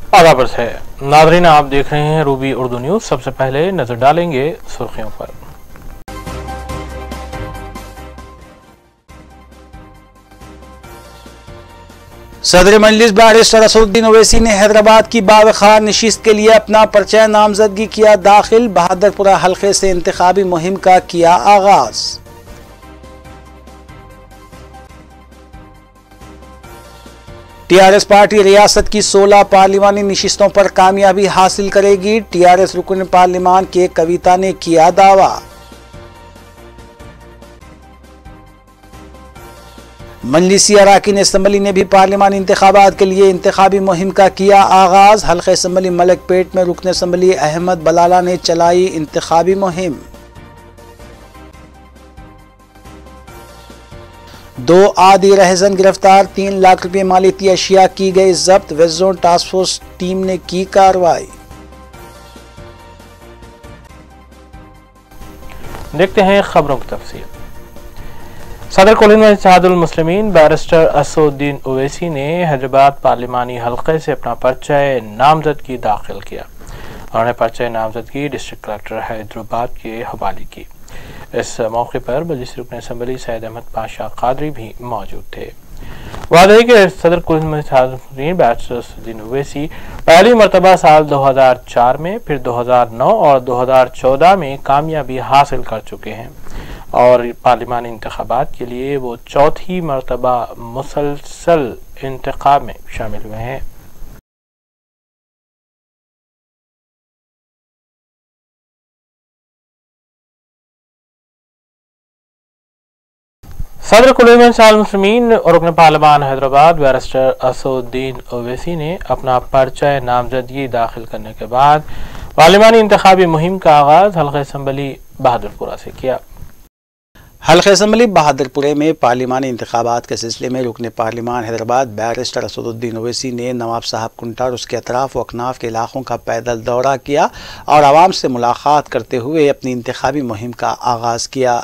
आदाब है नादरीन, आप देख रहे हैं रूबी उर्दू न्यूज। सबसे पहले नजर डालेंगे सुर्खियों पर। सदर मजलिस बैरिस्टर असदुद्दीन ओवैसी ने हैदराबाद की बावखार नशिस्त के लिए अपना पर्चा नामजदगी किया दाखिल। बहादुरपुरा हल्के से इंतखाबी मुहिम का किया आगाज। टीआरएस पार्टी रियासत की 16 पार्लिमानी नशिस्तों पर कामयाबी हासिल करेगी। टीआरएस रुकन पार्लिमान के कविता ने किया दावा। मजलिसी अराकीन असम्बली ने भी पार्लिमानी इंतखाबात के लिए इंतखाबी मुहिम का किया आगाज। हल्के असम्बली मलकपेट में रुकन असम्बली अहमद बलाला ने चलाई इंतखाबी मुहिम। 2 आदी रहजन गिरफ्तार, 3 लाख रुपए मालियती अशिया की गई जब्त। West zone task force team ने की कार्रवाई। देखते हैं खबरों की तफसील। सदर कुल इत्तेहादुल मुस्लिमीन बैरिस्टर असदुद्दीन ओवैसी ने हैदराबाद पार्लिमानी हल्के से अपना पर्चा नामजदगी दाखिल किया। उन्होंने पर्चा नामजदगी डिस्ट्रिक्ट कलेक्टर हैदराबाद के हवाले की। इस मौके पर मजलिस रुकन असम्बली सैयद अहमद पाशा कादरी भी मौजूद थे। वादे के सदर कुल बैरिस्टर असदुद्दीन ओवैसी पहली मरतबा साल 2004 में, फिर 2009 और 2014 में कामयाबी हासिल कर चुके हैं और पार्लिमानी इंतखाबात के लिए वो चौथी मरतबा मुसलसल इंतखाब में शामिल हुए हैं। सदर कुल मुस्लिमीन और रुकन पार्लिमान हैदराबाद बैरिस्टर असदुद्दीन ओवैसी ने अपना पर्चा नामजदगी दाखिल करने के बाद पार्लिमानी इंतखाबी मुहिम का आगाज हल्के असम्बली बहादुरपुरा से किया। हल्के असम्बली बहादुरपुरे में पार्लिमानी इंतखाबात के सिलसिले में रुकन पार्लिमान हैदराबाद बैरिस्टर असदुद्दीन ओवैसी ने नवाब साहब कुंटा और उसके अतराफ व अकनाफ के इलाकों का पैदल दौरा किया और आवाम से मुलाकात करते हुए अपनी इंतखाबी मुहिम का आगाज़ किया।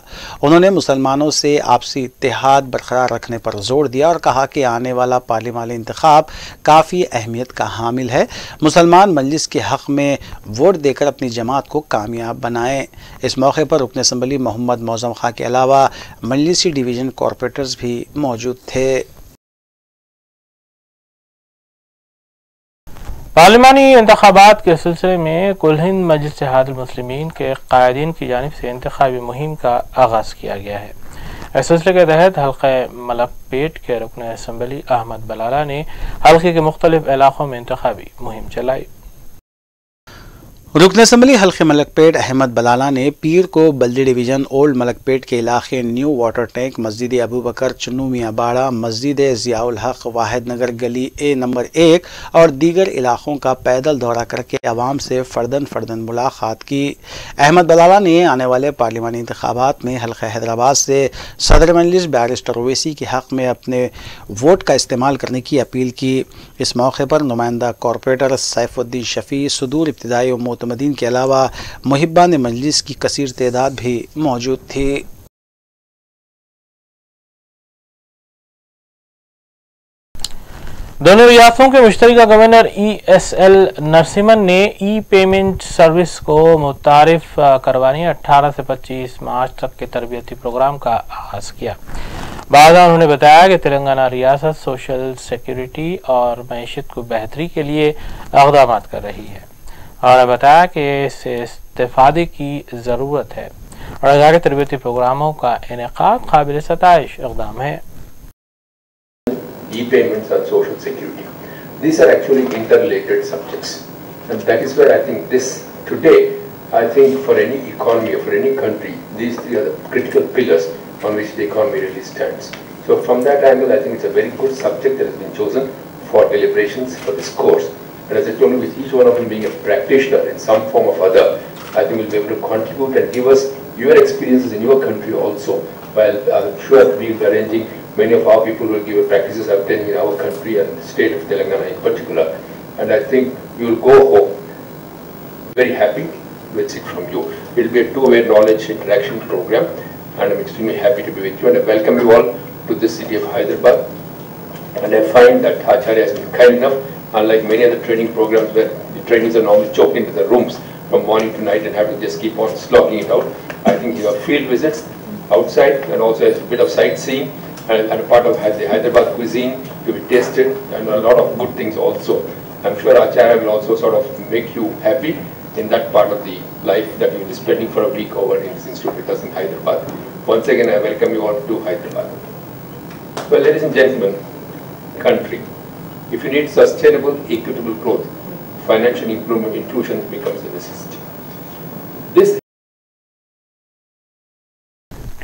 उन्होंने मुसलमानों से आपसी इत्तेहाद बरकरार रखने पर जोर दिया और कहा कि आने वाला पार्लिमानी इंतखाब काफ़ी अहमियत का हामिल है। मुसलमान मजलिस के हक़ में वोट देकर अपनी जमात को कामयाब बनाएं। इस मौके पर रुकन असम्बली मोहम्मद मौज़म खां के अलावा मजलिसी डिवीजन कॉर्पोरेटर्स भी मौजूद थे। पार्लिमानी इंतखाबात के सिलसिले में कुल हिंद मजलिस इत्तेहादुल मुस्लिमीन के कायदीन की जानिब से इंतखाबी मुहिम का आगाज किया गया है। इस सिलसिले के तहत हल्के मलकपेट के रुकन असम्बली अहमद बलाला ने हल्के के मुख्तलिफ इलाकों में इंतखाबी मुहिम चलाई। रुकन असम्बली हल्के मलकपेट अहमद बलाला ने पीर को बल्दी डिवीजन ओल्ड मलकपेट के इलाके न्यू वाटर टैंक, मस्जिद अबू बकर, चुन्नू मियाँ बाड़ा, मस्जिद ज़ियाउल हक, वाहिद नगर गली ए नंबर 1 और दीगर इलाकों का पैदल दौरा करके आवाम से फ़र्दन फ़र्दन मुलाकात की। अहमद बलाला ने आने वाले पार्लिमानी इंतखाबात में हल्का हैदराबाद से सदर मजलिस बैरिस्टर ओवैसी के हक़ में अपने वोट का इस्तेमाल करने की अपील की। इस मौके पर नुमाइंदा कॉरपोरेटर सैफुद्दीन शफ़ी, सुदूर इब्तिदाई व मोतमदीन के अलावा मुहिब्बान मजलिस की कसीर तादाद भी मौजूद थी। दोनों रियासतों के मुश्तरका गवर्नर ESL नरसिम्हन ने ई पेमेंट सर्विस को मुतारिफ करवाने 18 से 25 मार्च तक के तरबियती प्रोग्राम का आगाज किया। बाद उन्होंने बताया कि तेलंगाना रियासत सोशल सिक्योरिटी और मईशत को बेहतरी के लिए इक़दाम कर रही है। उन्होंने बताया कि इससे इस्तेफादे की ज़रूरत है और आगे तरबियती प्रोग्रामों का इनेकाद काबिल सताइश इक़दाम है। E-payments and social security. These are actually interrelated subjects, and that is where I think this today, I think for any economy or for any country, these three are the critical pillars on which the economy really stands. So from that angle, I think it's a very good subject that has been chosen for deliberations for this course. And as I told you, with each one of them being a practitioner in some form or other, I think we'll be able to contribute and give us your experiences in your country also. While I'm sure we will be arranging, many of our people will give practices obtaining in our country and the state of Telangana in particular. And I think we will go home very happy with it from you. It will be a two-way knowledge interaction program, and I'm extremely happy to be with you. And I welcome you all to this city of Hyderabad. And I find that Acharya has been kind enough unlike many other training programs where the trainees are normally choked into the rooms from morning to night and have to just keep on slogging it out. I think you have field visits outside and also a bit of sightseeing and a part of the Hyderabad cuisine to be tasted and a lot of good things also. I'm sure Acharya will also sort of make you happy in that part of the life that you will be spending for a week over in this institute with us in Hyderabad. Once again, I welcome you all to Hyderabad. Well, ladies and gentlemen, country, if you need sustainable, equitable growth, financial improvement, inclusion becomes a necessity. This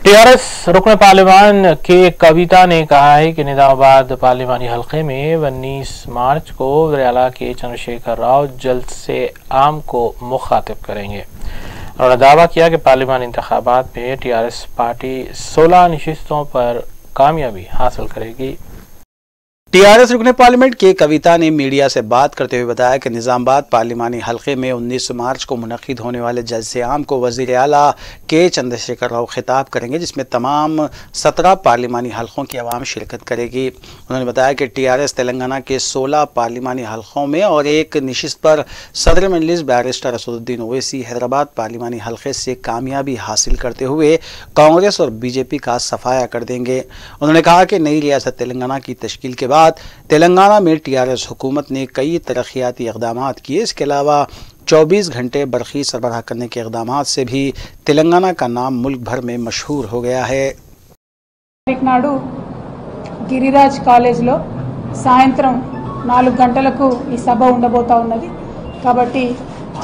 TRS रुकन parliament के कविता ने कहा है कि निजामाबाद पार्लिमानी हलके में 19 मार्च को वज़ीर-ए-आला के चंद्रशेखर राव जल्द से आम को मुखातिब करेंगे। उन्होंने दावा किया कि पार्लिमानी इंतखाबात में टीआरएस पार्टी 16 नशिस्तों पर कामयाबी हासिल करेगी। टीआरएस रुकने पार्लियामेंट के कविता ने मीडिया से बात करते हुए बताया कि निजामाबाद पार्लिमानी हलके में 19 मार्च को मुनक्किद होने वाले जलसे आम को वज़ीर-ए-आला के चंद्रशेखर राव खिताब करेंगे, जिसमें तमाम 17 पार्लिमानी हलकों की आवाम शिरकत करेगी। उन्होंने बताया कि टीआरएस तेलंगाना के 16 पार्लिमानी हलकों में और एक नशिस्त पर सदर मजलिस बैरिस्टर असदुद्दीन ओवैसी हैदराबाद पार्लिमानी हलके से कामयाबी हासिल करते हुए कांग्रेस और बीजेपी का सफाया कर देंगे। उन्होंने कहा कि नई रियासत तेलंगाना की तश्कील के बाद तेलंगाना में टीआरएस हुकूमत ने कई तरक्याती इक़दामात किए। इसके अलावा 24 घंटे बरखी सरबराह करने के इक़दामात से भी तेलंगाना का नाम मुल्क भर में मशहूर हो गया है। నాడు గిరిరాజ్ కాలేజ్లో సాయంత్రం 4 గంటలకు ఈ సభ ఉండబోతా ఉన్నది కాబట్టి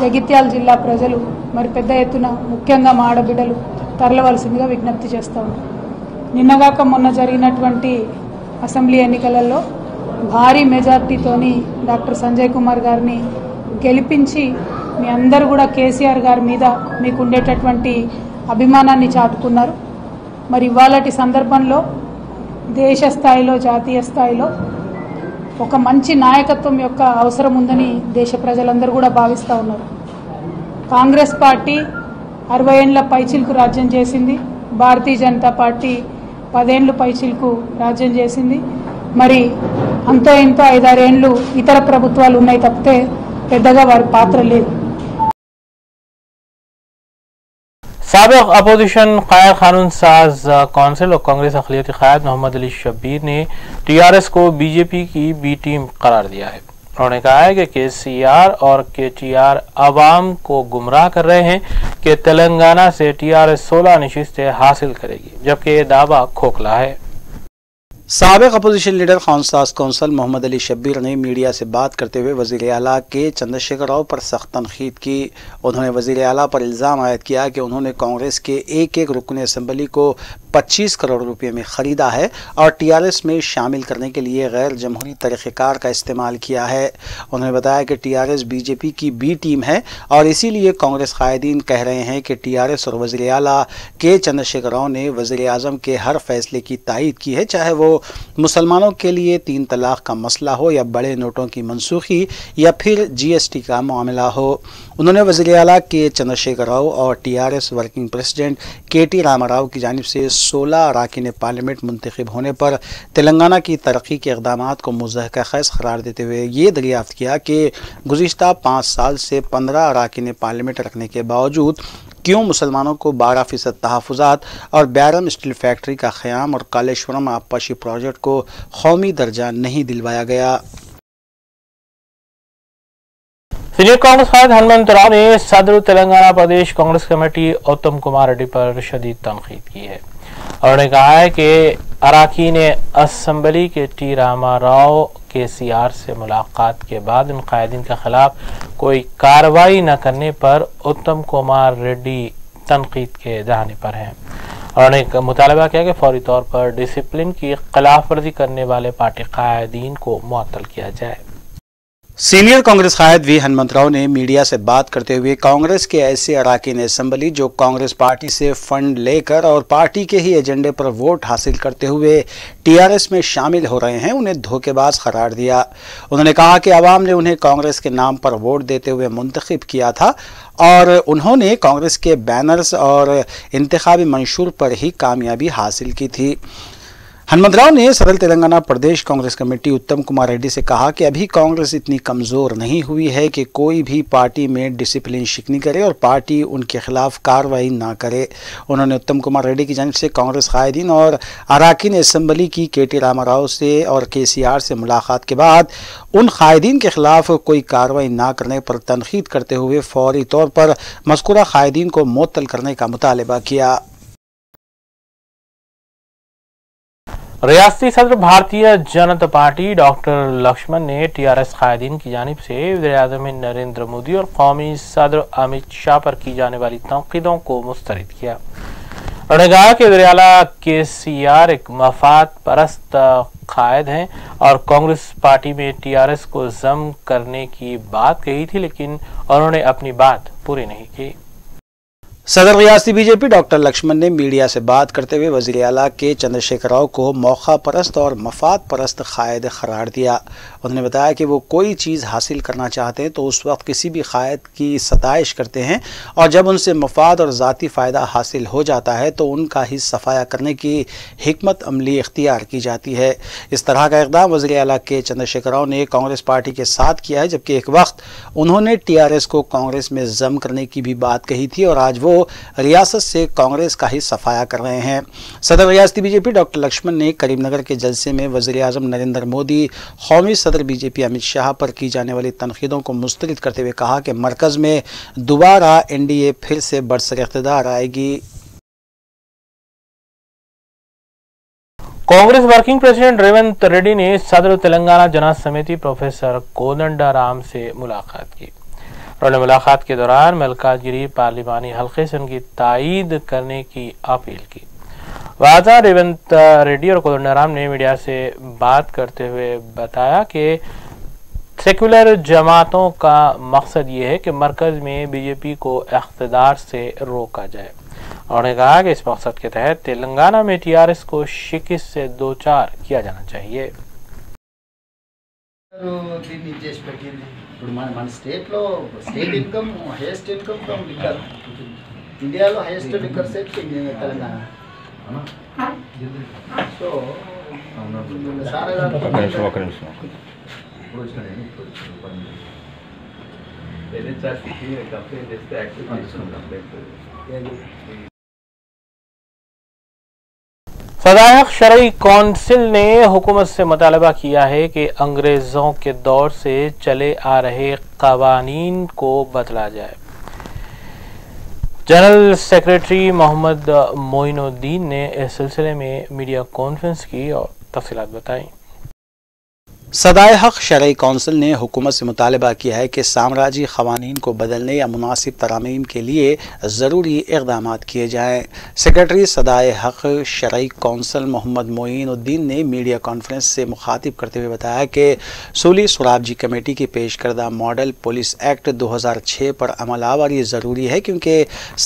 జగిత్యాల జిల్లా ప్రజలు మరి పెద్ద ఎత్తున ముఖ్యంగా మా ఆడబిడ్డలు తరలవలసిందిగా విజ్ఞప్తి చేస్తా ఉన్నారు। నిన్నగాక మొన్న జరిగినటువంటి అసెంబ్లీ ఎన్నికలలో భారీ మెజార్టీతోని డాక్టర్ సంజయ్ కుమార్ గారిని గెలిపించి మీ అందరూ కూడా కేసీఆర్ గారి మీద మీకు ఉండేటటువంటి అభిమానాన్ని చాటుకున్నారు। మరి ఇవాళటి సందర్భంలో దేశ స్థాయిలో జాతీయ స్థాయిలో ఒక మంచి నాయకత్వం యొక్క అవసరం ఉందని దేశ ప్రజలందరూ కూడా భావిస్తూ ఉన్నారు। కాంగ్రెస్ పార్టీ 60 ఏళ్ల పైచిల్కు రాజ్యం చేసింది, భారతీయ జనతా పార్టీ 10 ఏళ్లు పైచిల్కు రాజ్యం చేసింది। మరి అంతో ఇంతో 5-6 ఏళ్లు ఇతర ప్రభుత్వాలు ఉన్నాయి తప్పితే పెద్దగా వారి పాత్ర లేదు। साबिक अपोजिशन कायर कानून साज कौंसिल और कांग्रेस अक़लियती क़ायद मोहम्मद अली शब्बीर ने टीआरएस को बीजेपी की बी टीम करार दिया है। उन्होंने कहा है कि केसीआर और केटीआर आवाम को गुमराह कर रहे हैं कि तेलंगाना से टीआरएस 16 नशिस्तें हासिल करेगी, जबकि ये दावा खोखला है। साबिक अपोजिशन लीडर खानसाज कौंसल मोहम्मद अली शब्बीर ने मीडिया से बात करते हुए वज़ीर-ए-आला के चंद्रशेखर राव पर सख्त तनकीद की। उन्होंने वज़ीर-ए-आला पर इल्ज़ाम आयद किया कि उन्होंने कांग्रेस के एक रुकन असम्बली को 25 करोड़ रुपए में ख़रीदा है और टीआरएस में शामिल करने के लिए गैर जमहूरी तरीक़ेकार का इस्तेमाल किया है। उन्होंने बताया कि टीआरएस बीजेपी की बी टीम है और इसीलिए कांग्रेस कायदीन कह रहे हैं कि टीआरएस और वज़ीर-ए-आला के चंद्रशेखर राव ने वज़ीर-ए-आज़म के हर फैसले की तायीद की है, चाहे वो मुसलमानों के लिए 3 तलाक का मसला हो या बड़े नोटों की मनसूखी या फिर जीएसटी का मामला हो। उन्होंने वज़ीर-ए-आला के चंद्रशेखर राव और टीआरएस वर्किंग प्रेसिडेंट केटी रामाराव की जानिब से 16 अरकान पार्लियामेंट मुंतखब होने पर तेलंगाना की तरक्की के इक़दामात को मुज़हका ख़ैज़ करार देते हुए ये दरियाफ़्त किया कि गुज़िश्ता 5 साल से 15 अरकान पार्लियामेंट रखने के बावजूद क्यों मुसलमानों को 12% तहफ़्फ़ुज़ात और बैरम स्टील फैक्ट्री का क़याम और कालेश्वरम आबपाशी प्रोजेक्ट को कौमी दर्जा नहीं दिलवाया गया। सीनियर कांग्रेस कायद हनुमंत राव ने सदर तेलंगाना प्रदेश कांग्रेस कमेटी उत्तम कुमार रेड्डी पर शदीद तनकीद की है। उन्होंने कहा है कि अरकान असम्बली के टी रामाराव केसीआर से मुलाकात के बाद इन कायदीन के खिलाफ कोई कार्रवाई न करने पर उत्तम कुमार रेड्डी तनकीद के दहाने पर हैं। उन्होंने मुतालबा किया कि फौरी तौर पर डिसिप्लिन की खिलाफ वर्जी करने वाले पार्टी कायदीन को मुअत्तल किया जाए। सीनियर कांग्रेस कायद वी हनुमंत राव ने मीडिया से बात करते हुए कांग्रेस के ऐसे अरकान असम्बली जो कांग्रेस पार्टी से फंड लेकर और पार्टी के ही एजेंडे पर वोट हासिल करते हुए टीआरएस में शामिल हो रहे हैं, उन्हें धोखेबाज करार दिया। उन्होंने कहा कि आवाम ने उन्हें कांग्रेस के नाम पर वोट देते हुए मुंतखब किया था और उन्होंने कांग्रेस के बैनर्स और इंतखाबी मंशूर पर ही कामयाबी हासिल की थी। हनुमंतराव ने सदर तेलंगाना प्रदेश कांग्रेस कमेटी उत्तम कुमार रेड्डी से कहा कि अभी कांग्रेस इतनी कमजोर नहीं हुई है कि कोई भी पार्टी में डिसिप्लिन शिकनी करे और पार्टी उनके खिलाफ कार्रवाई ना करे। उन्होंने उत्तम कुमार रेड्डी की जानिब से कांग्रेस कायदीन और अराकीन असेंबली की केटी रामाराव से और केसीआर से मुलाकात के बाद उन कायदीन के खिलाफ कोई कार्रवाई ना करने पर तनकीद करते हुए फौरी तौर पर मज़कूरा कायदीन को मुअत्तल करने का मुतालबा किया। रियासती सदर भारतीय जनता पार्टी डॉक्टर लक्ष्मण ने टीआरएस कायदीन की जानिब से वज़ीर-ए-आज़म नरेंद्र मोदी और कौमी सदर अमित शाह पर की जाने वाली तनकीदों को मुस्तरद किया। उन्होंने कहा कि वज़ीर-ए-आला केसीआर एक मफाद परस्त कायद हैं और कांग्रेस पार्टी में टीआरएस को जम करने की बात कही थी, लेकिन उन्होंने अपनी बात पूरी नहीं की। सदर रियासती बीजेपी डॉक्टर लक्ष्मण ने मीडिया से बात करते हुए वज़ीर आला के चंद्रशेखर राव को मौका परस्त और मफाद परस्त कायद करार दिया। उन्होंने बताया कि वो कोई चीज़ हासिल करना चाहते हैं तो उस वक्त किसी भी कायद की सताइश करते हैं और जब उनसे मफाद और ज़ाती फ़ायदा हासिल हो जाता है तो उनका ही सफाया करने की हिकमत अमली इख्तियार की जाती है। इस तरह का इक़दाम वज़ीर आला के चंद्रशेखर राव ने कांग्रेस पार्टी के साथ किया है, जबकि एक वक्त उन्होंने टीआरएस को कांग्रेस में जम करने की भी बात कही थी और आज वो रियासत से कांग्रेस का ही सफाया कर रहे हैं। सदर रियासती बीजेपी डॉक्टर लक्ष्मण ने करीमनगर के जलसे में वज़ीर-ए-आज़म नरेंद्र मोदी, कौमी सदर बीजेपी अमित शाह पर की जाने वाली तनकीदों को मुस्तरद करते हुए कहा कि मरकज में दोबारा एनडीए फिर से बरसर इख्तिदार आएगी। कांग्रेस वर्किंग प्रेसिडेंट रेवंत रेड्डी ने सदर तेलंगाना जन समिति प्रोफेसर कोदंडाराम से मुलाकात की। उन्होंने मुलाकात के दौरान मल्काजगिरी पार्लिमानी हल्के से उनकी तायीद करने की अपील की। वाजा रेवंत रेड्डी और कोदंडाराम ने मीडिया से बात करते हुए बताया कि सेक्युलर जमातों का मकसद ये है कि मरकज में बीजेपी को इख्तिदार से रोका जाए। उन्होंने कहा कि इस मकसद के तहत तेलंगाना में टीआरएस को शिकस्त से दो चार किया जाना चाहिए। మన స్టేట్లో state income highest income from liquor ఇండియాలో highest liquor sale Telangana so ఒక నిమిషం सदायक शरई कौंसिल ने हुकूमत से मुतालबा किया है कि अंग्रेज़ों के दौर से चले आ रहे क़वानीन को बदला जाए। जनरल सेक्रेटरी मोहम्मद मोइनुद्दीन ने इस सिलसिले में मीडिया कॉन्फ्रेंस की और तफसीलात बताई। सदाए-हक शरई कौंसिल ने हुकूमत से मुतालबा किया है कि साम्राजी क़वानीन को बदलने या मुनासिब तरामीम के लिए ज़रूरी इक़दामात किए जाएँ। सेक्रेटरी सदाए-हक शरई कौंसिल मोहम्मद मोइनुद्दीन ने मीडिया कॉन्फ्रेंस से मुखातिब करते हुए बताया कि सूली सुराबजी कमेटी की पेश करदा मॉडल पुलिस एक्ट 2006 पर अमल आवर ज़रूरी है क्योंकि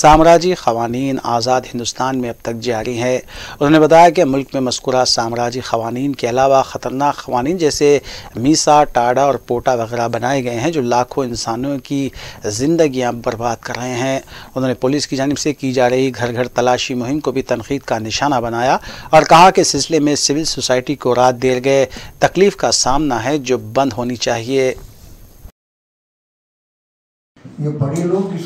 साम्राजी क़वानीन आज़ाद हिंदुस्तान में अब तक जारी है। उन्होंने बताया कि मुल्क में मज़कूरा साम्राजी क़वानीन के अलावा ख़तरनाक क़वानीन जैसे मीसा, टाडा और पोटा वगैरह बनाए गए हैं जो लाखों इंसानों की जिंदगियां बर्बाद कर रहे हैं। उन्होंने पुलिस की जानिब से की जा रही घर घर तलाशी मुहिम को भी तनकीद का निशाना बनाया और कहा कि इस सिलसिले में सिविल सोसाइटी को रात देर गए तकलीफ का सामना है जो बंद होनी चाहिए। ये बड़े लोग इस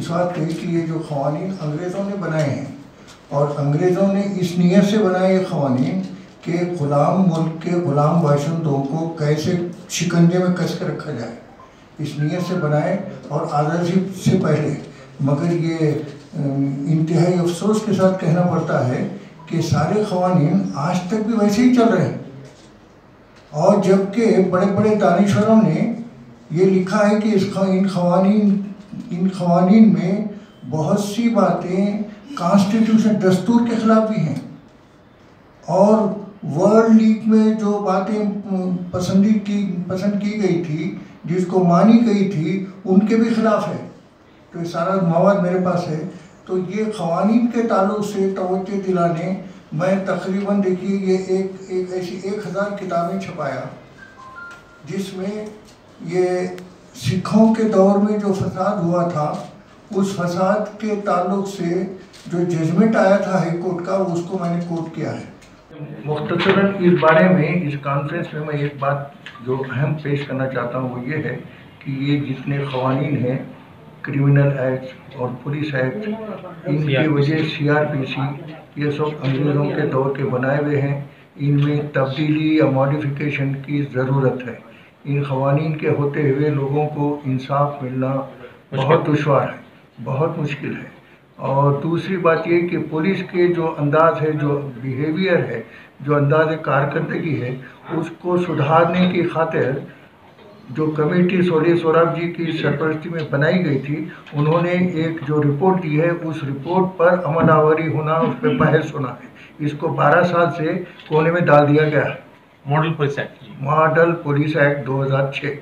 बात कही कि ये जो क़वानीन अंग्रेज़ों ने बनाए हैं और अंग्रेज़ों ने इस नीयत से बनाए ये क़वानीन कि ग़ुलाम मुल्क के ग़ुलाम बाशिंदों को कैसे शिकंजे में कस कर रखा जाए, इस नीयत से बनाए और आज़ादी से पहले। मगर ये इंतहाई अफसोस के साथ कहना पड़ता है कि सारे क़वानीन आज तक भी वैसे ही चल रहे हैं और जबकि बड़े बड़े दानिशवरों ने ये लिखा है कि इन क़वानीन में बहुत सी बातें कॉन्स्टिट्यूशन दस्तूर के ख़िलाफ़ भी हैं और वर्ल्ड लीग में जो बातें पसंद की गई थी, जिसको मानी गई थी, उनके भी ख़िलाफ़ है। तो ये सारा मवाद मेरे पास है। तो ये क़वानीन के ताल्लुक़ से तवज्जो दिलाने मैं तकरीबन देखिए ये एक ऐसी 1000 किताबें छपाया जिसमें ये सिखों के दौर में जो फसाद हुआ था उस फसाद के ताल्लुक़ से जो जजमेंट आया था हाई कोर्ट का उसको मैंने कोट किया है। मुख्तसरन इस बारे में इस कॉन्फ्रेंस में मैं एक बात जो अहम पेश करना चाहता हूँ वो ये है कि ये जितने क़वानीन हैं, क्रिमिनल एक्ट और पुलिस एक्ट, इनकी वजह CRPC ये सब अंग्रेज़ों के दौर के बनाए हुए हैं। इनमें तब्दीली या मॉडिफिकेशन की ज़रूरत है। इन क़वानीन के होते हुए लोगों को इंसाफ मिलना बहुत दुश्वार है, बहुत मुश्किल है। और दूसरी बात ये कि पुलिस के जो अंदाज है, जो बिहेवियर है, जो अंदाज कारकर्दगी है, उसको सुधारने की खातिर जो कमेटी सोली सोराब जी की सरपरस्ती में बनाई गई थी, उन्होंने एक जो रिपोर्ट दी है उस रिपोर्ट पर अमल आवरी होना, उस पर बहस होना है। इसको 12 साल से कोने में डाल दिया गया है। Model police act 2006।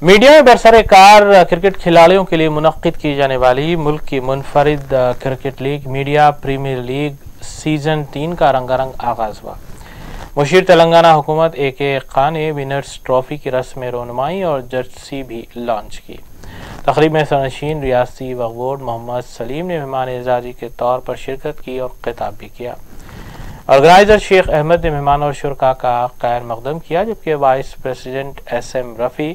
मीडिया में बरसर-ए-कार क्रिकेट खिलाड़ियों के लिए मुनक्किद की जाने वाली मुल्क की मुनफरिद cricket league media premier league season 3 का रंगारंग आगाज हुआ। मुशीर तेलंगाना हुकूमत AK खान ने विनर्स ट्रॉफी की रस्म रोनुमाई और जर्सी भी लॉन्च की। तकरीब में सरनशीन रियासती वक्फ बोर्ड मोहम्मद सलीम ने मेहमान एजाजी के तौर पर शिरकत की और खिताब भी किया। ऑर्गेनाइजर शेख अहमद ने मेहमान और शुरका का खैर मकदम किया, जबकि vice president SM Rafi,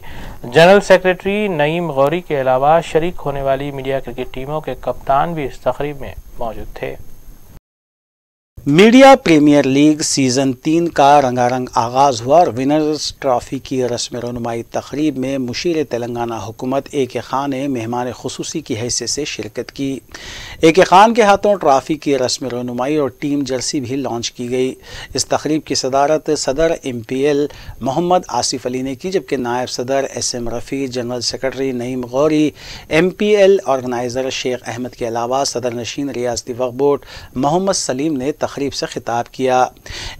general secretary Naeem Gauri के अलावा शरीक होने वाली मीडिया क्रिकेट टीमों के कप्तान भी इस तकरीब में मौजूद थे। मीडिया प्रीमियर लीग सीज़न 3 का रंगारंग आगाज़ हुआ और विनर्स ट्रॉफ़ी की रस्म रोनुमाई तकरीब में मुशीर तेलंगाना हुकूमत AK खान ने मेहमान खुसूसी की हैसियत से शिरकत की। AK खान के हाथों ट्रॉफ़ी की रस्म रोनुमाई और टीम जर्सी भी लॉन्च की गई। इस तकरीब की सदारत सदर MPL मोहम्मद आसिफ अली ने की, जबकि नायब सदर SM Rafi, general secretary Naeem Gauri, MPL organiser Sheikh Ahmed के अलावा सदर नशीन रियासती वक्फ बोर्ड मोहम्मद सलीम ने तकरीब से खिताब किया।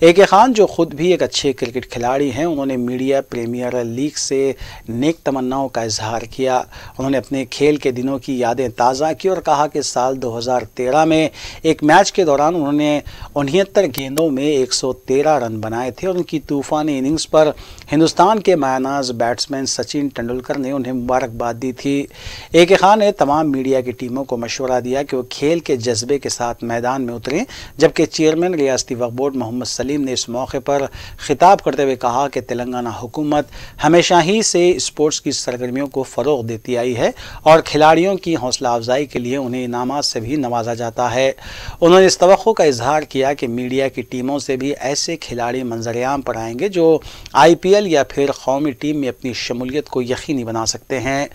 AK खान जो खुद भी एक अच्छे क्रिकेट खिलाड़ी हैं, उन्होंने मीडिया प्रीमियर लीग से नेक तमन्नाओं का इजहार किया। उन्होंने अपने खेल के दिनों की यादें ताज़ा की और कहा कि साल 2013 में एक मैच के दौरान उन्होंने 69 गेंदों में 113 रन बनाए थे और उनकी तूफ़ानी इनिंग्स पर हिंदुस्तान के मायनाज बैट्समैन सचिन तेंदुलकर ने उन्हें मुबारकबाद दी थी। AK खान ने तमाम मीडिया की टीमों को मशवरा दिया कि वो खेल के जज्बे के साथ मैदान में उतरें, जबकि चेयरमैन रियासती वक्फ बोर्ड मोहम्मद सलीम ने इस मौके पर खिताब करते हुए कहा कि तेलंगाना हुकूमत हमेशा ही से स्पोर्ट्स की सरगर्मियों को फ़रोग़ देती आई है और खिलाड़ियों की हौसला अफजाई के लिए उन्हें इनामात से भी नवाजा जाता है। उन्होंने इस तवक्को का इजहार किया कि मीडिया की टीमों से भी ऐसे खिलाड़ी मंजर-ए-आम पर आएंगे जो IPL या फिर कौमी टीम में अपनी शमूलियत को यकीनी बना सकते हैं।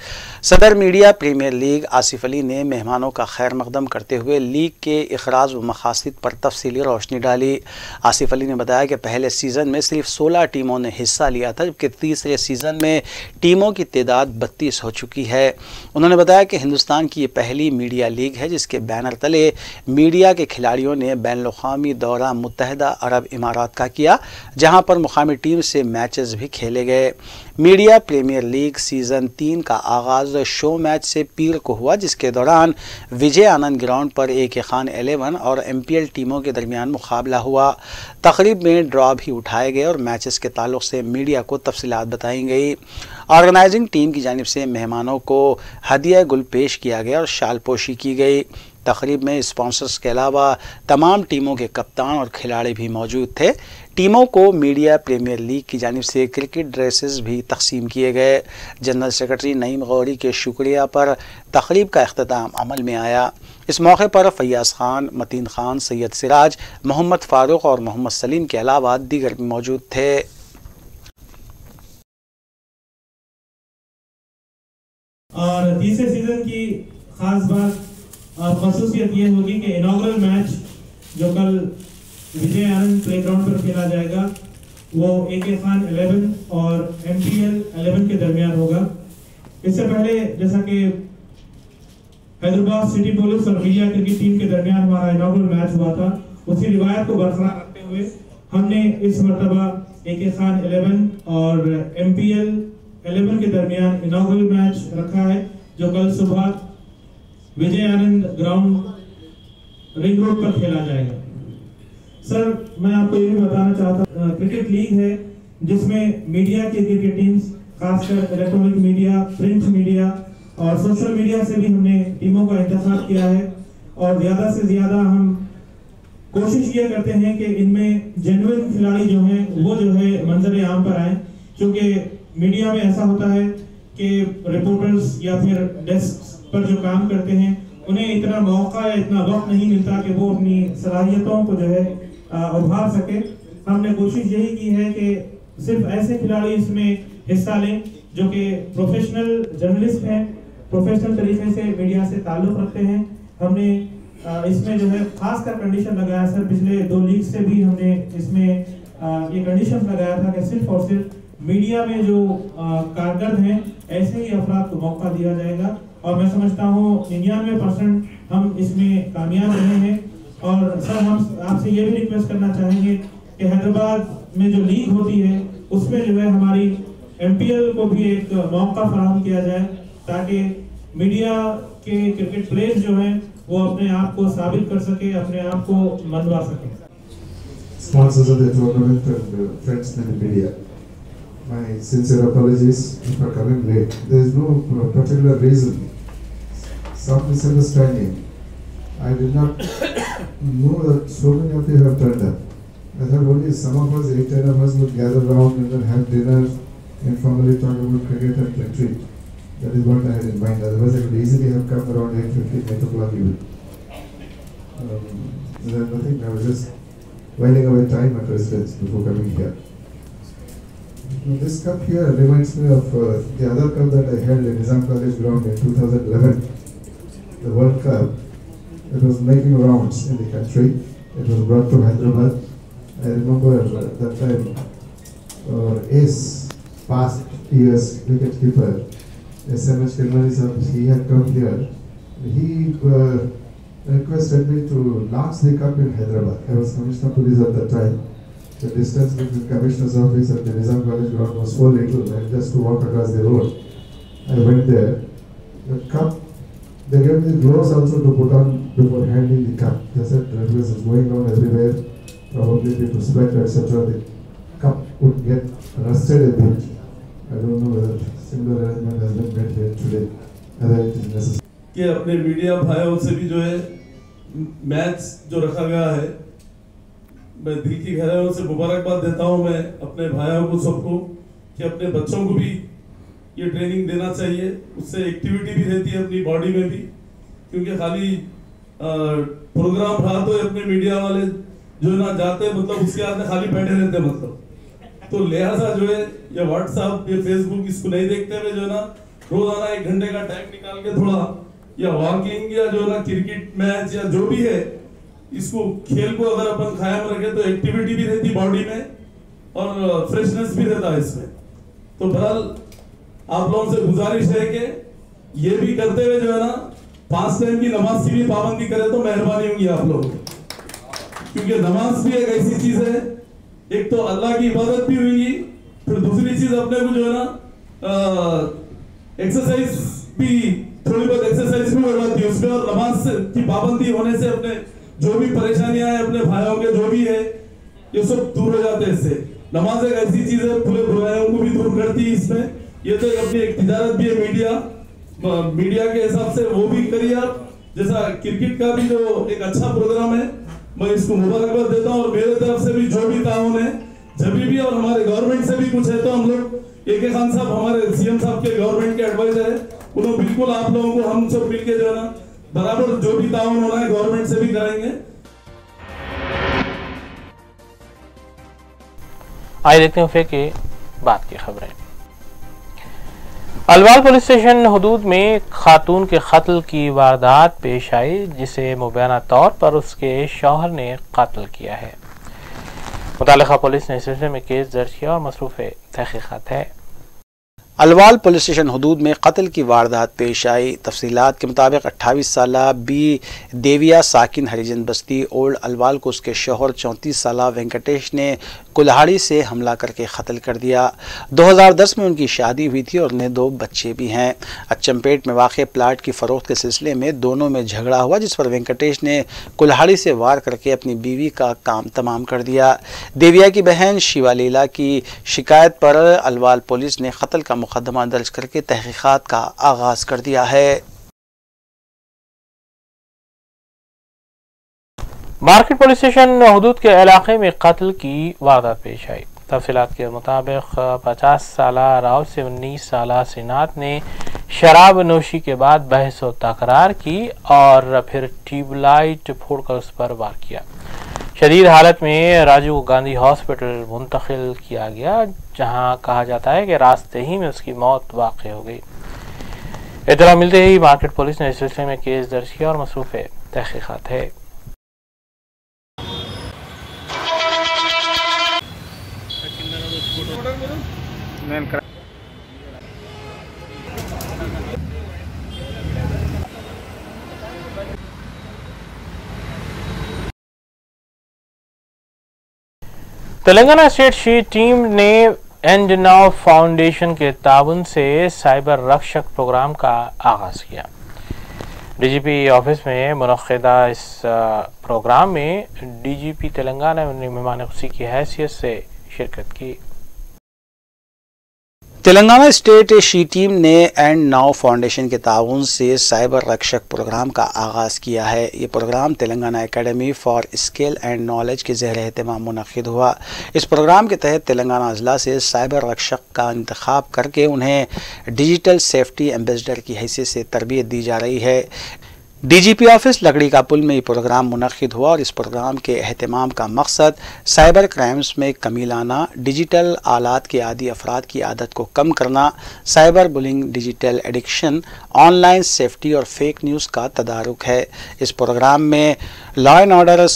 सदर media premier league Asif Ali ने मेहमानों का खैर मकदम करते हुए लीग के इखराज व मकासद पर तफसीली रोशनी डाली। आसिफ अली ने बताया कि पहले सीज़न में सिर्फ 16 टीमों ने हिस्सा लिया था, जबकि तीसरे सीज़न में टीमों की तादाद 32 हो चुकी है। उन्होंने बताया कि हिंदुस्तान की ये पहली मीडिया लीग है जिसके बैनर तले मीडिया के खिलाड़ियों ने बैनुल-अक़वामी दौरा मुत्तहिदा अरब इमारात का किया, जहां पर मुकामी टीम से मैचेस भी खेले गए। मीडिया प्रीमियर लीग सीज़न 3 का आगाज़ शो मैच से पीर को हुआ, जिसके दौरान विजय आनंद ग्राउंड पर AK खान 11 और MPL टीमों के दरमियान मुकाबला हुआ। तकरीब में ड्रॉ भी उठाए गए और मैचेस के ताल्लुक़ से मीडिया को तफसीलात बताई गई। ऑर्गेनाइजिंग टीम की जानिब से मेहमानों को हदिया गुल पेश किया गया और शाल पोशी की गई। तकरीब में स्पॉन्सर्स के अलावा तमाम टीमों के कप्तान और खिलाड़ी भी मौजूद थे। टीमों को मीडिया प्रीमियर लीग की जानिब से क्रिकेट ड्रेसेस भी तकसीम किए गए। जनरल सेक्रेटरी नईम गौरी के शुक्रिया पर तकरीब का अख्तिताम अमल में आया। इस मौके पर फैयाज़ खान, मतीन खान, सैयद सिराज, मोहम्मद फ़ारूक और मोहम्मद सलीम के अलावा दीगर भी मौजूद थे। और तीसरे सीजन की खास बात और खसूसियत ये होगी कि इनॉग्रल मैच जो कल विजय आनंद प्लेग्राउंड पर खेला जाएगा वो AK खान 11 और MPL 11 के दरमियान होगा। इससे पहले जैसा कि हैदराबाद सिटी पुलिस और मीडिया क्रिकेट टीम के दरमियान हमारा इनॉग्रल मैच हुआ था, उसी रिवायत को बरकरार रखते हुए हमने इस मरतबा AK खान 11 और MPL 11 के दरमियान इनॉग्रल मैच रखा है, जो कल सुबह Vijay Anand ground ring road पर खेला जाएगा। सर, मैं आपको ये भी बताना चाहता हूँ, क्रिकेट लीग है जिसमें मीडिया की क्रिकेट टीम्स, खासकर इलेक्ट्रॉनिक मीडिया, प्रिंट मीडिया और सोशल मीडिया से भी हमने टीमों का इंतखाब किया है। और ज़्यादा से ज़्यादा हम कोशिश ये करते हैं कि इनमें जेन्युइन खिलाड़ी जो हैं वो जो है मंजर आम पर आए, क्योंकि मीडिया में ऐसा होता है कि रिपोर्टर्स या फिर डेस्क पर जो काम करते हैं उन्हें इतना मौका या इतना वक्त नहीं मिलता कि वो अपनी सलाहियतों को जो है उभार सके। हमने कोशिश यही की है कि सिर्फ ऐसे खिलाड़ी इसमें हिस्सा लें जो कि प्रोफेशनल जर्नलिस्ट हैं, प्रोफेशनल तरीके से मीडिया से ताल्लुक़ रखते हैं। हमने इसमें जो है खासकर कंडीशन लगाया सर, पिछले 2 लीग से भी हमने इसमें ये कंडीशन लगाया था कि सिर्फ और सिर्फ मीडिया में जो कारगर हैं ऐसे ही अफराद को मौका दिया जाएगा, और मैं समझता हूँ 99% हम इसमें कामयाब रहे हैं। और सर हम आपसे ये भी रिक्वेस्ट करना चाहेंगे कि हैदराबाद में जो लीग होती है उसमें जो है हमारी MPL को भी एक मौका फराहम किया जाए, ताकि मीडिया के क्रिकेट प्लेयर्स जो हैं वो अपने आप को साबित कर सके, अपने आप को मनवा सके। Sponsors of the tournament and friends in the media, my sincere apologies for coming late. There is no particular reason. Some misunderstanding. I did not know that so many of you have turned up. I thought only some of us, 8-10 of us, would gather around and then have dinner, informally talk about cricket and retreat. That is what I had in mind. Otherwise, I could easily have come around 8:50, 8 o'clock even. There's nothing. I was just whiling away time at residence before coming here. This cup here reminds me of the other cup that I held in Nizam College ground in 2011, the World Cup. It was making rounds in the country. It was brought to Hyderabad. I remember that time ace, past years wicket keeper, SMS Kirmani sir, he had come here. He requested me to launch the cup in Hyderabad. I was Commissioner of Police at that time. The distance between the Commissioner's office and the Nizam College ground was so little that just to walk across the road. I went there. The cup, they gave me the gloves also to put on before handing the cup. They said it was going on everywhere, probably due to sweat, etc. The cup would get rusted a bit. I don't know whether similar arrangement has been made here today, whether it is necessary. कि अपने media भाइयों से भी जो है match जो रखा गया है, मैं दिल की गहराइयों से मुबारकबाद देता हूं मैं अपने भाइयों को सबको कि अपने बच्चों को भी ये ट्रेनिंग देना चाहिए। उससे एक्टिविटी भी रहती है अपनी बॉडी में भी, क्योंकि खाली प्रोग्राम रहा तो अपने मीडिया वाले जो ना जाते मतलब उसके हाथ में खाली बैठे रहते मतलब। तो लिहाजा जो है ये व्हाट्सएप ये फेसबुक इसको नहीं देखते हुए जो ना रोजाना 1 घंटे का टाइम निकाल के थोड़ा या वॉकिंग या जो ना क्रिकेट मैच या जो भी है इसको खेल को अगर अपन कायम रखे तो एक्टिविटी भी रहती बॉडी में और फ्रेशनेस भी रहता है इसमें। तो बहरहाल आप लोगों से गुजारिश है कि ये भी करते हुए जो है ना 5 टाइम की नमाज की भी पाबंदी करे तो मेहरबानी होगी आप लोगों की, क्योंकि नमाज भी एक ऐसी चीज है, एक तो अल्लाह की इबादत भी हुई, फिर दूसरी चीज अपने को जो है ना एक्सरसाइज भी थोड़ी बहुत एक्सरसाइज भी हो जाती है उसमें, और नमाज की पाबंदी होने से अपने जो भी परेशानियां हैं अपने भाइयों के जो भी है ये सब दूर हो जाते हैं इससे। नमाज एक ऐसी चीज है पूरे बुराइयों को भी दूर करती है इसमें। ये तो अपनी एक तिजारत भी है मीडिया के हिसाब से वो भी करिए आप। जैसा क्रिकेट का भी जो एक अच्छा प्रोग्राम है मैं इसको मुबारकबाद देता हूँ, और मेरे तरफ से भी जो भी ताउन है जब भी और हमारे गवर्नमेंट से भी कुछ है तो हम लोग AK खान साहब हमारे CM साहब के गवर्नमेंट के एडवाइजर है, उन्होंने बिल्कुल आप लोगों को हम सब मिलके जो है ना बराबर जो भी ताउन होना है गवर्नमेंट से भी कराएंगे। आइए देखते हैं फिर के बात की खबरें। अलवाल पुलिस स्टेशन हुदूद में खातून के कत्ल की वारदात पेश आई, जिसे मुबैना तौर पर उसके शौहर ने कत्ल किया है। मुतालिका पुलिस ने इस सिलसिले में केस दर्ज किया और मसरूफ तहकीकात है। अलवाल पुलिस स्टेशन हुदूद में कत्ल की वारदात पेश आई। तफसीलात के मुताबिक 28 साला बी देविया साकिन हरिजन बस्ती ओल्ड अलवाल को उसके शौहर 34 साला वेंकटेश ने कुल्हाड़ी से हमला करके कत्ल कर दिया। 2010 में उनकी शादी हुई थी और उन्हें 2 बच्चे भी हैं। अच्चमपेट में वाक़ प्लाट की फ़रोख्त के सिलसिले में दोनों में झगड़ा हुआ, जिस पर वेंकटेश ने कुल्हाड़ी से वार करके अपनी बीवी का काम तमाम कर दिया। देविया की बहन शिवा लीला की शिकायत पर अलवाल पुलिस ने कत्ल का मुकदमा दर्ज करके तहकीकात का आगाज़ कर दिया है। मार्केट पुलिस स्टेशन हुदूद के इलाके में कत्ल की वारदात पेश आई। तफसीलात के मुताबिक 50 साल राव से 19 साल सिनात ने शराब नोशी के बाद बहस और तकरार की और फिर ट्यूबलाइट फोड़कर उस पर वार किया। शदीद हालत में राजीव गांधी हॉस्पिटल मुंतकिल किया गया, जहां कहा जाता है कि रास्ते ही में उसकी मौत वाक़ हो गई। इत्तला मिलते ही मार्केट पुलिस ने इस सिलसिले में केस दर्ज किया और मसरूफ़ तहक़ीक़ात है। तेलंगाना स्टेट शी टीम ने एंड नाउ फाउंडेशन के ताउन से साइबर रक्षक प्रोग्राम का आगाज किया। डीजीपी ऑफिस में मुनक्किदा इस प्रोग्राम में डीजीपी तेलंगाना ने मेहमान खुशी की हैसियत से शिरकत की। तेलंगाना स्टेट शी टीम ने एंड नाउ फाउंडेशन के ताउन से साइबर रक्षक प्रोग्राम का आगाज़ किया है। ये programme Telangana academy for skill and knowledge के ज़ेर एहतमाम मुनक़्क़िद हुआ। इस प्रोग्राम के तहत तेलंगाना अज़ला से साइबर रक्षक का इंतखाब करके उन्हें डिजिटल सेफ्टी एम्बेसडर की हैसियत से तरबियत दी जा रही है। डीजीपी ऑफिस लकड़ी का पुल में ये प्रोग्राम मुनक़्क़िद हुआ और इस प्रोग्राम के अहतमाम का मकसद साइबर क्राइम्स में कमी लाना, डिजिटल आलात के आदी अफराद की आदत को कम करना, cyber bullying, digital addiction, online safety और फेक न्यूज़ का तदारुक है। इस प्रोग्राम में law and order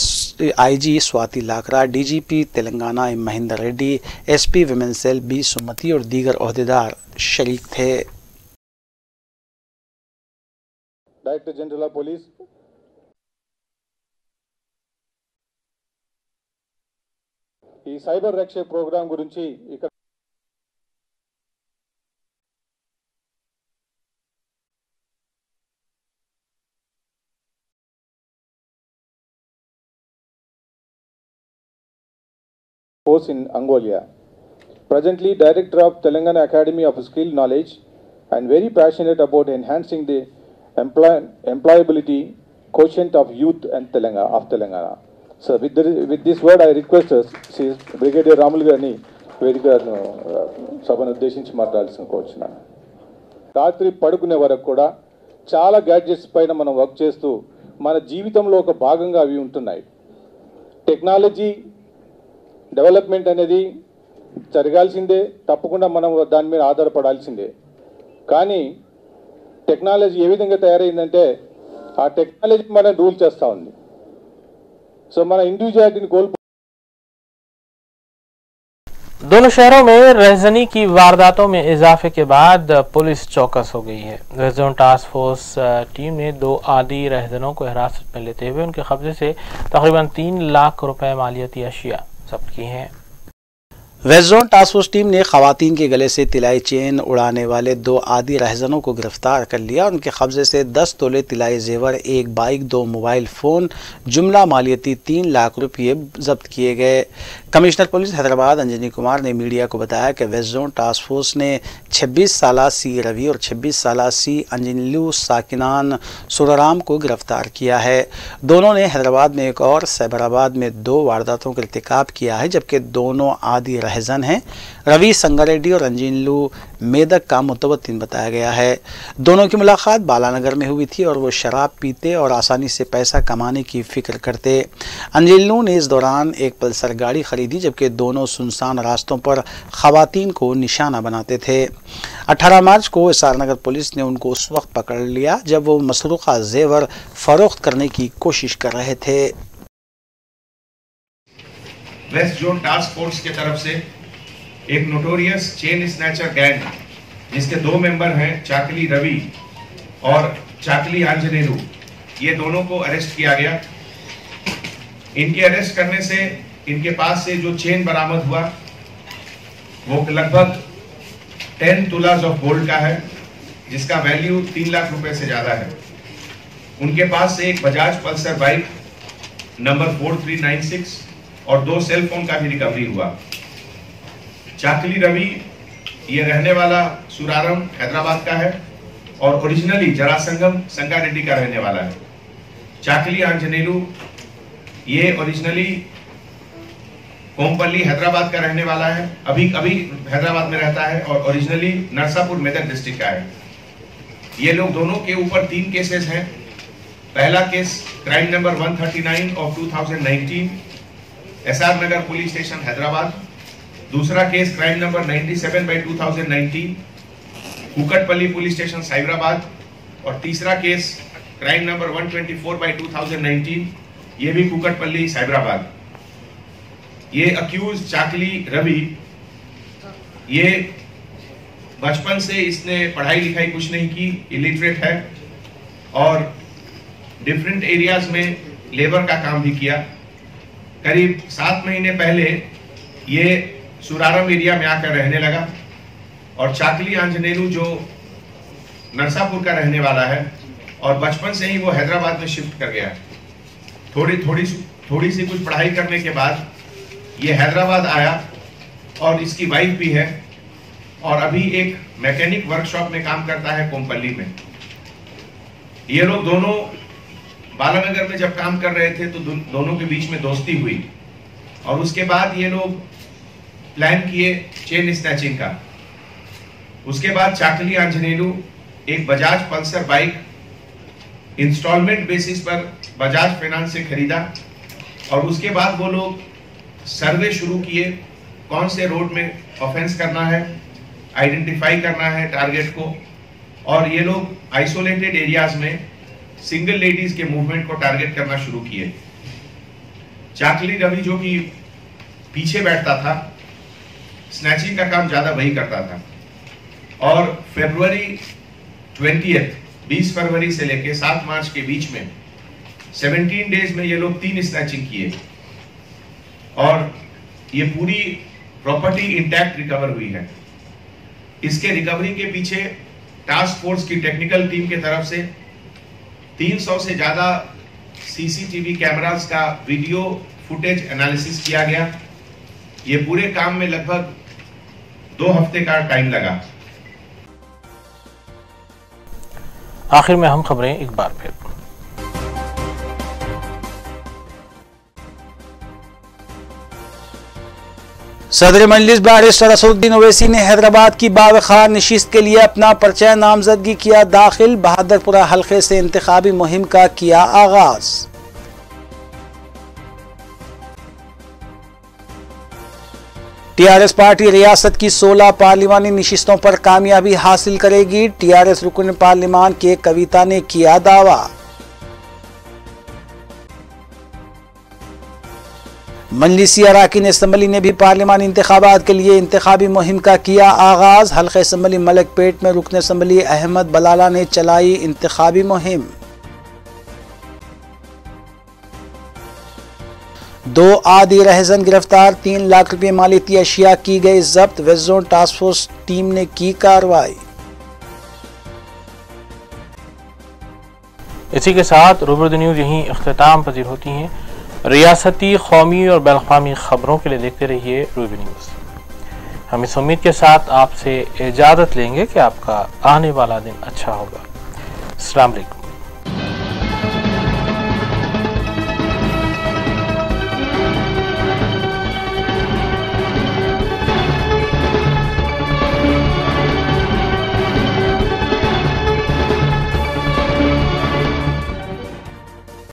IG Swati Lakra, DGP Telangana Mahendra Reddy, SP women cell B Sumathi और दीगर ओहदेदार शरीक थे। డైరెక్టర్ జనరల్ ఆఫ్ పోలీస్ ఈ సైబర్ రక్ష ప్రోగ్రాం గురించి ఇక్కడ కోర్స్ ఇన్ అంగోలియా presently director of Telangana Academy of Skill Knowledge and very passionate about enhancing the employability quotient of youth and Telangana. So with this word I request Brigadier Ramul Garni వేదిక సభను ఉద్దేశించి మాట్లాడాల్సిన కోరుచున్నాను. రాత్రి పడుకునే వరకు కూడా చాలా గ్యాడ్జెట్స్ పైన మనం వర్క్ చేస్తూ మన జీవితంలో ఒక భాగంగా అవి ఉంటున్నాయి. టెక్నాలజీ డెవలప్మెంట్ అనేది జరగాల్సిందే, తప్పకుండా మనం దాని మీద ఆధారపడాల్సిందే. కానీ టెక్నాలజీ ఏ విధంగా తయారైందంటే ఆ టెక్నాలజీ మనం రూల్ చేస్తూ ఉంది. సో మన ఇండివిజువాలిటీని కోల్పో दोनों शहरों में रहजनी की वारदातों में इजाफे के बाद पुलिस चौकस हो गई है। Red zone task force team ने 2 आदी रहजनों को हिरासत में लेते हुए उनके कब्जे से तकरीबन 3 लाख रुपए मालियाती अशिया जब्त की हैं। West zone task force team ने खवातीन के गले से तिलाई चेन उड़ाने वाले 2 आदी रहजनों को गिरफ्तार कर लिया। उनके कब्जे से 10 तोले तिलाई जेवर, 1 बाइक, 2 मोबाइल फ़ोन, जुमला मालियती 3 लाख रुपये जब्त किए गए। कमिश्नर पुलिस हैदराबाद अंजनी कुमार ने मीडिया को बताया कि वेस्ट जोन टास्क फोर्स ने 26 साल सी रवि और 26 साल सी अंजनलू साकिनान सुराराम को गिरफ्तार किया है। दोनों ने हैदराबाद में एक और सैबराबाद में 2 वारदातों का इर्तिकाब किया है, जबकि दोनों आदी रहजन हैं। रवि संगारेड्डी और अंजनलू मेदक का मुतवत्तिन बताया गया है। दोनों की मुलाकात बालानगर में हुई थी और वो शराब पीते और आसानी से पैसा कमाने की फ़िक्र करते। अंजनलू ने इस दौरान एक पल्सर गाड़ी खरीदी, जबकि दोनों सुनसान रास्तों पर खवातीन को निशाना बनाते थे। 18 मार्च को एसआर नगर पुलिस ने उनको उस वक्त पकड़ लिया जब वो मसरूक़ा जेवर फरोख्त करने की कोशिश कर रहे थे। वेस्ट जोन टास्क फोर्स की तरफ से एक नोटोरियस चेन स्नैचर गैंग जिसके 2 मेंबर हैं चाकली रवि और चाकली आंजनेलू, ये दोनों को अरेस्ट किया गया। इनके अरेस्ट करने से इनके पास से जो चेन बरामद हुआ वो लगभग 10 तुलाज ऑफ गोल्ड का है, जिसका वैल्यू 3 लाख रुपए से ज्यादा है। उनके पास से एक बजाज पल्सर बाइक नंबर 4396 और 2 सेल फोन का भी रिकवरी हुआ। चाकली रवि ये रहने वाला सुरारम हैदराबाद का है और ओरिजिनली जरासंगम संगारेड्डी का रहने वाला है। चाकली आंजनेलू ये ओरिजिनली कोमपल्ली हैदराबाद का रहने वाला है, अभी हैदराबाद में रहता है और ओरिजिनली नरसापुर मेदक डिस्ट्रिक्ट का है। ये लोग दोनों के ऊपर 3 केसेस हैं। पहला case crime number 139 of 2019 SR Nagar police station Hyderabad. दूसरा case crime number 97/2019 Kukatpally police station Cyberabad. और तीसरा केस क्राइम नंबर 124/2019 ये भी कुकटपल्ली साइबराबाद। ये अक्यूज चाकली रवि, ये बचपन से इसने पढ़ाई लिखाई कुछ नहीं की, इलिटरेट है और डिफरेंट एरियाज में लेबर का काम भी किया। करीब 7 महीने पहले ये सुरारम एरिया में आकर रहने लगा और चाकली आंजनेलू जो नरसापुर का रहने वाला है और बचपन से ही वो हैदराबाद में शिफ्ट कर गया। थोड़ी सी कुछ पढ़ाई करने के बाद ये हैदराबाद आया और इसकी वाइफ भी है और अभी एक मैकेनिक वर्कशॉप में काम करता है कोमपल्ली में। ये लोग दोनों बालानगर में जब काम कर रहे थे तो दोनों के बीच में दोस्ती हुई और उसके बाद ये लोग प्लान किए चेन स्नैचिंग का। उसके बाद चाकली आंजनेलू एक Bajaj Pulsar bike instalment basis पर बजाज फाइनेंस से खरीदा और उसके बाद वो लोग सर्वे शुरू किए, कौन से रोड में ऑफेंस करना है, आइडेंटिफाई करना है टारगेट को। और ये लोग आइसोलेटेड एरियाज में सिंगल लेडीज के मूवमेंट को टारगेट करना शुरू किए। चाकली रवि जो कि पीछे बैठता था, स्नैचिंग का काम ज्यादा वही करता था और फरवरी 20 फरवरी से लेके 7 मार्च के बीच में 17 डेज में ये लोग 3 स्नैचिंग किए और ये पूरी प्रॉपर्टी इंटैक्ट रिकवर हुई है। इसके रिकवरी के पीछे टास्क फोर्स की टेक्निकल टीम की तरफ से 300 से ज्यादा सीसीटीवी कैमरास का वीडियो फुटेज एनालिसिस किया गया। ये पूरे काम में लगभग 2 हफ्ते का टाइम लगा। आखिर में हम खबरें एक बार फिर। सदर मजलिस बैरिस्टर असदुद्दीन ओवैसी ने हैदराबाद की बावखार नशिस्त के लिए अपना पर्चा नामजदगी किया दाखिल। बहादुरपुरा हल्के से इंतखाबी मुहिम का किया आगाज। टीआरएस पार्टी रियासत की 16 पार्लिमानी नशिस्तों पर कामयाबी हासिल करेगी। टीआरएस रुकन पार्लिमान के कविता ने किया दावा। मजलिसी अराकीन असम्बली ने भी पार्लिमानी इंतखाबात के लिए इंतखाबी मुहिम का किया आगाज। हल्के असम्बली मलकपेट में रुकन असम्बली अहमद बलाला ने चलाई इंतखाबी मुहिम। 2 आदि रहजन गिरफ्तार, 3 लाख रुपए मालियती अशिया की गई जब्त। West zone task force team ने की कार्रवाई। इसी के साथ रूबरू न्यूज यहीं इख्तिताम पजीर होती हैं। रियासती, कौमी और बैनुल-अक़वामी खबरों के लिए देखते रहिए रूबरू न्यूज। हम इस उम्मीद के साथ आपसे इजाजत लेंगे कि आपका आने वाला दिन अच्छा होगा। अस्सलाम वालेकुम।